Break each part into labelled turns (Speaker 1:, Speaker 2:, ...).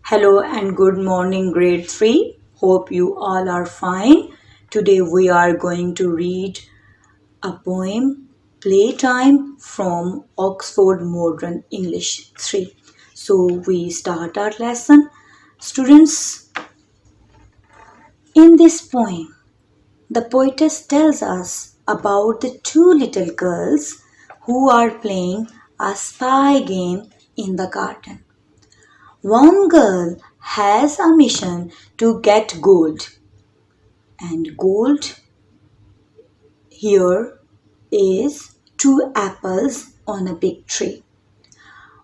Speaker 1: Hello and good morning, grade 3. Hope you all are fine. Today we are going to read a poem, Playtime from Oxford Modern English 3. So we start our lesson. Students, in this poem, the poetess tells us about the two little girls who are playing a spy game in the garden. One girl has a mission to get gold, and gold here is two apples on a big tree.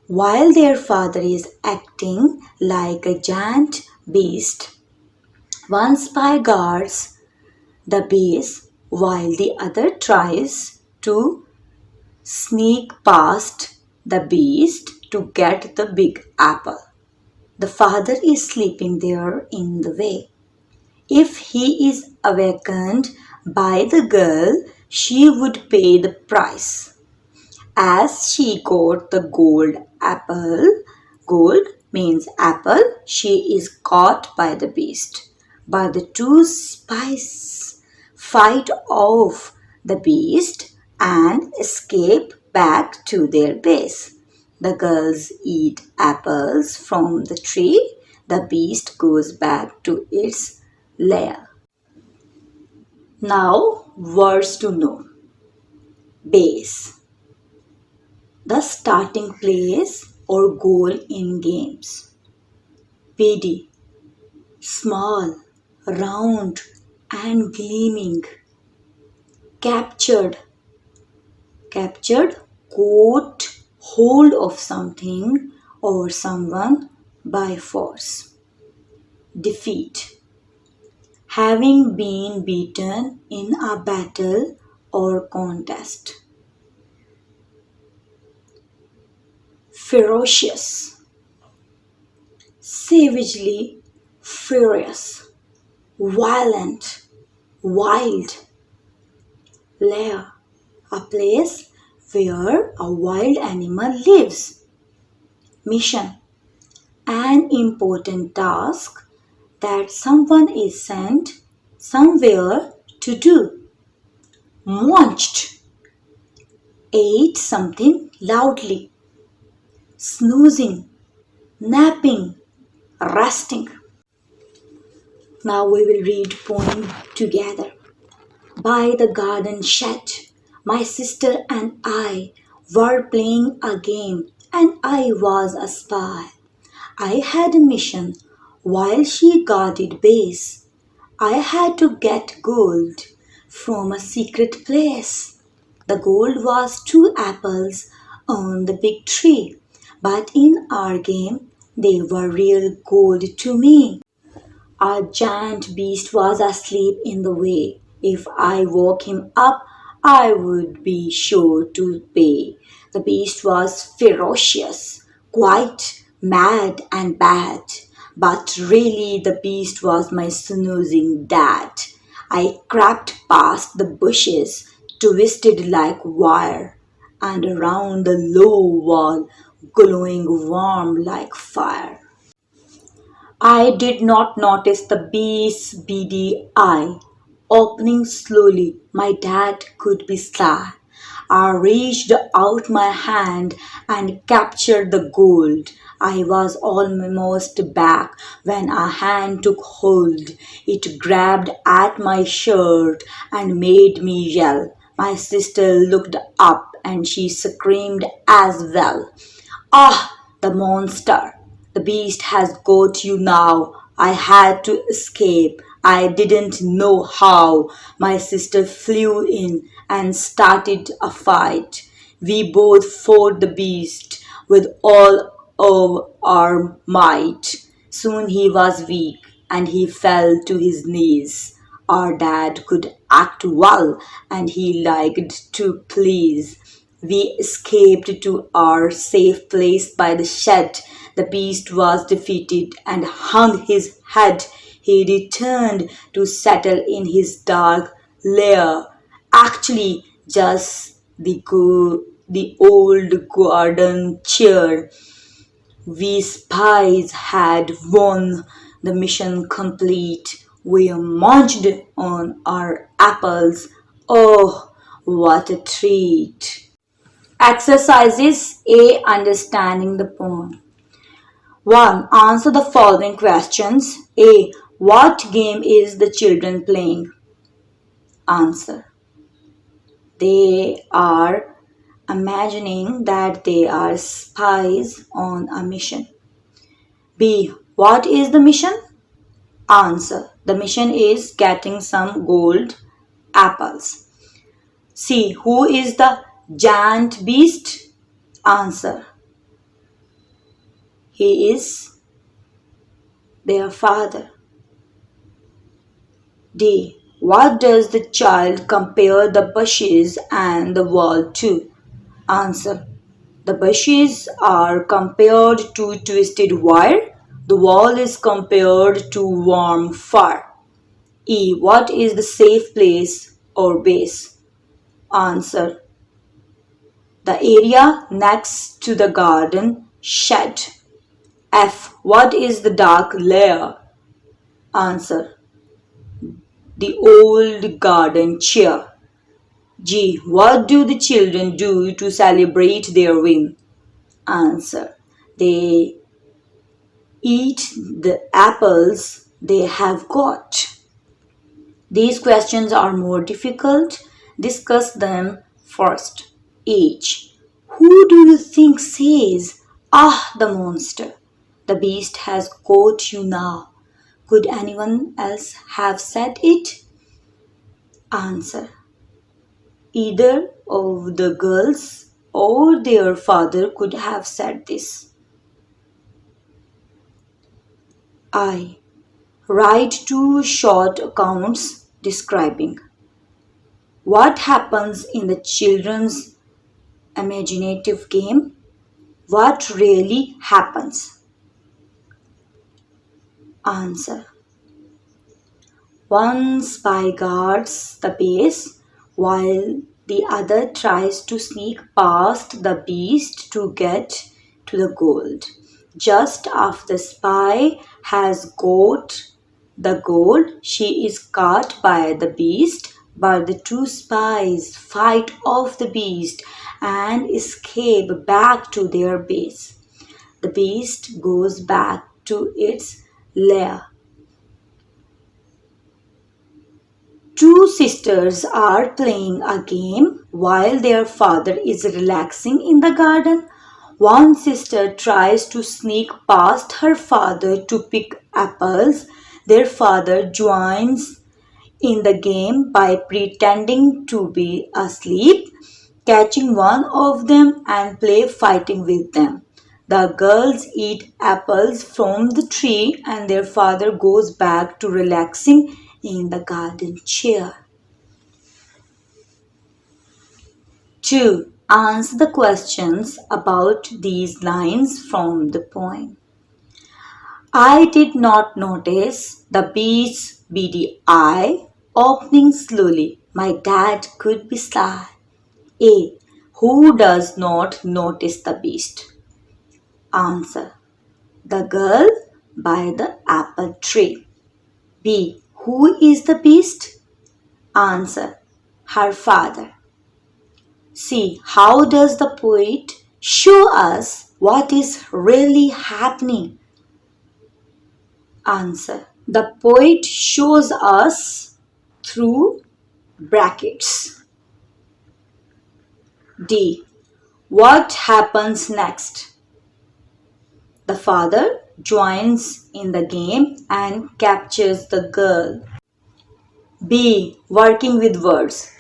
Speaker 1: While their father is acting like a giant beast, one spy guards the base while the other tries to sneak past the beast to get the big apple. The father is sleeping there in the way. If he is awakened by the girl, she would pay the price. As she got the gold means apple, she is caught by the beast. But the two spies fight off the beast and escape back to their base. The girls eat apples from the tree. The beast goes back to its lair. Now, words to know. Base. The starting place or goal in games. PD. Small, round and gleaming. Captured. Captured, caught hold of something or someone by force. Defeat. Having been beaten in a battle or contest. Ferocious. Savagely furious. Violent. Wild. Lair. A place where a wild animal lives. Mission. An important task that someone is sent somewhere to do. Munched. Ate something loudly. Snoozing. Napping. Resting. Now we will read poem together. By the garden shed, my sister and I were playing a game, and I was a spy. I had a mission while she guarded base. I had to get gold from a secret place. The gold was two apples on the big tree, but in our game they were real gold to me. A giant beast was asleep in the way. If I woke him up, I would be sure to pay. The beast was ferocious, quite mad and bad. But really the beast was my snoozing dad. I crept past the bushes, twisted like wire, and around the low wall, glowing warm like fire. I did not notice the beast's beady eye. Opening slowly, my dad could be sly. I reached out my hand and captured the gold. I was almost back when a hand took hold. It grabbed at my shirt and made me yell. My sister looked up and she screamed as well. Ah, the monster! The beast has got you now. I had to escape. I didn't know how. My sister flew in and started a fight. We both fought the beast with all of our might. Soon he was weak and he fell to his knees. Our dad could act well and he liked to please. We escaped to our safe place by the shed. The beast was defeated and hung his head. He returned to settle in his dark lair. Actually, just the old garden chair We spies had won, the mission complete. We munched on our apples. Oh, what a treat! Exercises A. Understanding the poem. 1. Answer the following questions. A. What game is the children playing? Answer. They are imagining that they are spies on a mission. B. What is the mission? Answer. The mission is getting some gold apples. C. Who is the giant beast? Answer. He is their father. D. What does the child compare the bushes and the wall to? Answer. The bushes are compared to twisted wire. The wall is compared to warm fur. E. What is the safe place or base? Answer. The area next to the garden shed. F. What is the dark layer? Answer. The old garden chair. G. What do the children do to celebrate their win? Answer. They eat the apples they have got. These questions are more difficult. Discuss them first. H. Who do you think says, "Ah, the monster"? The beast has caught you now. Could anyone else have said it? Answer. Either of the girls or their father could have said this. I. Write 2 short accounts describing what happens in the children's imaginative game. What really happens? Answer. One spy guards the base while the other tries to sneak past the beast to get to the gold. Just after the spy has got the gold, she is caught by the beast, but the 2 spies fight off the beast and escape back to their base. The beast goes back to its lair. 2 sisters are playing a game while their father is relaxing in the garden. One sister tries to sneak past her father to pick apples. Their father joins in the game by pretending to be asleep, catching one of them and play fighting with them. The girls eat apples from the tree and their father goes back to relaxing in the garden chair. 2. Answer the questions about these lines from the poem. I did not notice the beast's beady eye opening slowly. My dad could be sly. A. Who does not notice the beast? Answer. The girl by the apple tree. B. Who is the beast? Answer. Her father. C. How does the poet show us what is really happening? Answer. The poet shows us through brackets. D. What happens next? The father joins in the game and captures the girl. B. Working with words.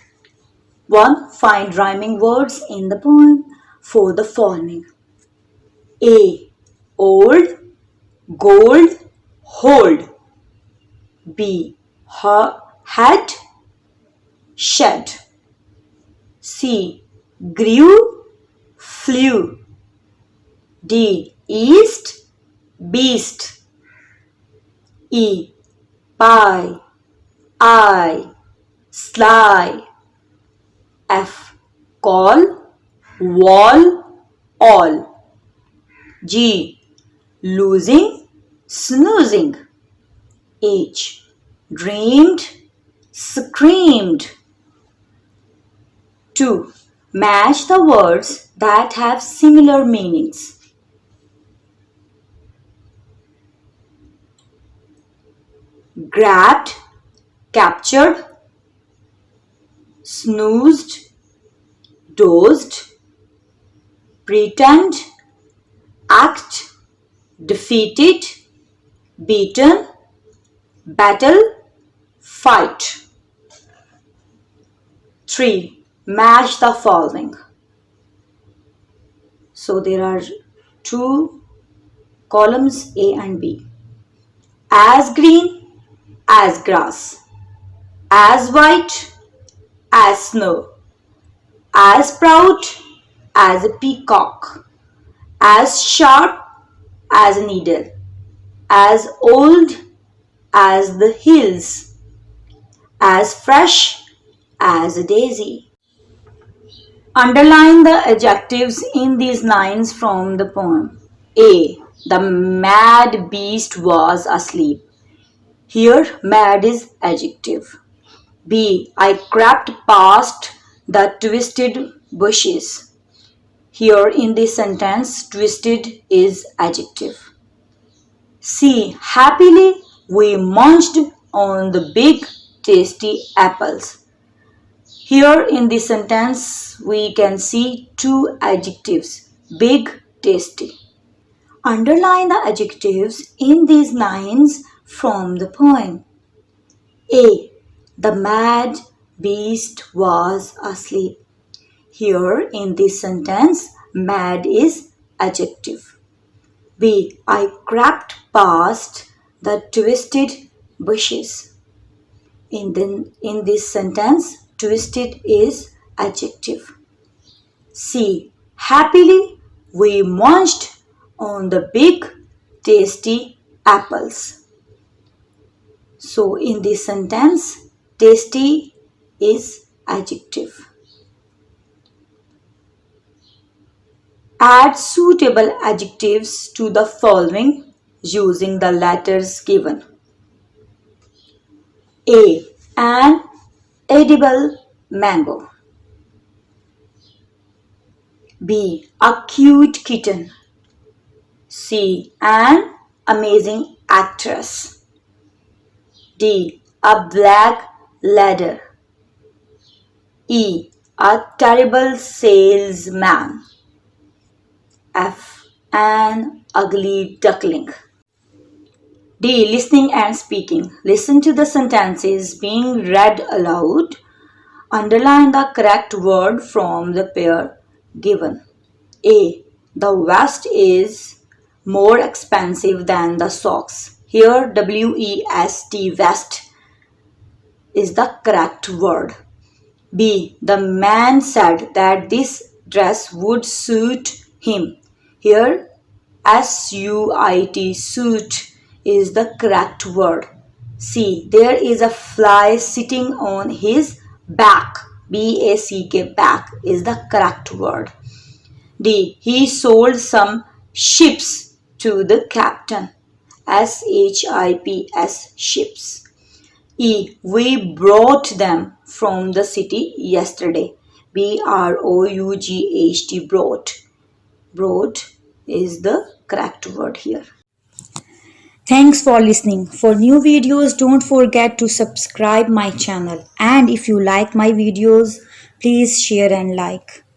Speaker 1: 1. Find rhyming words in the poem for the following. A. Old, gold, hold. B. Had, shed. C. Grew, flew. D. East, beast. E. Pie, eye, sly. F. Call, wall, all. G. losing, snoozing. H. Dreamed, screamed. 2. Match the words that have similar meanings. Grabbed, captured, snoozed, dozed, pretend, act, defeated, beaten, battle, fight. 3. Match the following. So there are two columns A and B. As green as grass, as white as snow, as proud as a peacock, as sharp as a needle, as old as the hills, as fresh as a daisy. Underline the adjectives in these lines from the poem. A. The mad beast was asleep. Here, mad is adjective. B. I crept past the twisted bushes. Here in this sentence, twisted is adjective. C. Happily we munched on the big tasty apples. Here in this sentence, we can see two adjectives, big, tasty. Underline the adjectives in these lines from the poem. A. The mad beast was asleep. Here in this sentence, mad is adjective. B. I crept past the twisted bushes. In this sentence, twisted is adjective. C. Happily we munched on the big tasty apples. So in this sentence, tasty is adjective. Add suitable adjectives to the following using the letters given. A. An edible mango. B. A cute kitten. C. An amazing actress. D. A black ladder. E. A terrible salesman. F. An ugly duckling. D. Listening and speaking. Listen to the sentences being read aloud. Underline the correct word from the pair given. A. The vest is more expensive than the socks. Here W-E-S-T, vest, is the correct word. B. The man said that this dress would suit him. Here S-U-I-T, suit, is the correct word. C. There is a fly sitting on his back. B-A-C-K, back, is the correct word. D. He sold some ships to the captain. S-H-I-P-S, ships. E. We brought them from the city yesterday. B-R-O-U-G-H-T, brought. Brought is the correct word here. Thanks for listening. For new videos, don't forget to subscribe my channel. And if you like my videos, please share and like.